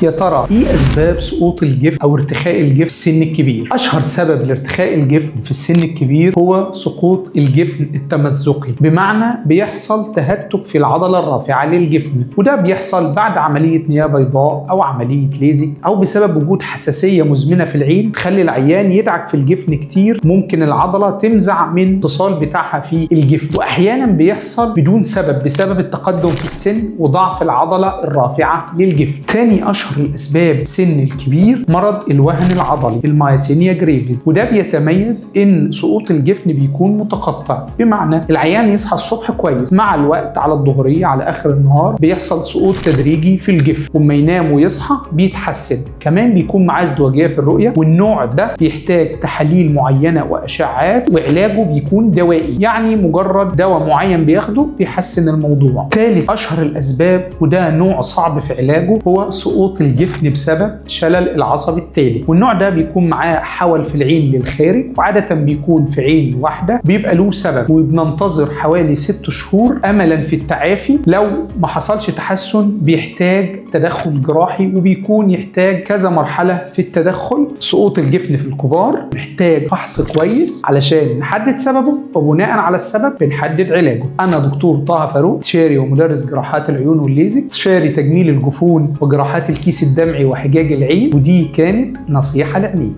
يا ترى ايه اسباب سقوط الجفن او ارتخاء الجفن في السن الكبير؟ اشهر سبب لارتخاء الجفن في السن الكبير هو سقوط الجفن التمزقي، بمعنى بيحصل تهتك في العضله الرافعه للجفن، وده بيحصل بعد عمليه مياه بيضاء او عمليه ليزك او بسبب وجود حساسيه مزمنه في العين تخلي العيان يدعك في الجفن كتير، ممكن العضله تمزع من الاتصال بتاعها في الجفن، واحيانا بيحصل بدون سبب بسبب التقدم في السن وضعف العضله الرافعه للجفن. تاني اشهر الاسباب سن الكبير مرض الوهن العضلي المايسينيا جريفيز، وده بيتميز ان سقوط الجفن بيكون متقطع، بمعنى العيان يصحى الصبح كويس، مع الوقت على الظهريه على اخر النهار بيحصل سقوط تدريجي في الجفن، وما ينام ويصحى بيتحسن، كمان بيكون معاه ازدواجيه في الرؤيه، والنوع ده بيحتاج تحاليل معينه واشعاعات، وعلاجه بيكون دوائي، يعني مجرد دواء معين بياخده بيحسن الموضوع. ثالث اشهر الاسباب وده نوع صعب في علاجه هو سقوط الجفن بسبب شلل العصب التالي، والنوع ده بيكون معاه حول في العين للخارج، وعاده بيكون في عين واحده، بيبقى له سبب، وبننتظر حوالي 6 شهور املا في التعافي. لو ما حصلش تحسن بيحتاج تدخل جراحي، وبيكون يحتاج كذا مرحله في التدخل. سقوط الجفن في الكبار محتاج فحص كويس علشان نحدد سببه، وبناء على السبب بنحدد علاجه. انا دكتور طه فاروق، استشاري ومدرس جراحات العيون والليزك، استشاري تجميل الجفون وجراحات الكيس الدمعي وحجاج العين، ودي كانت نصيحه لعينيه.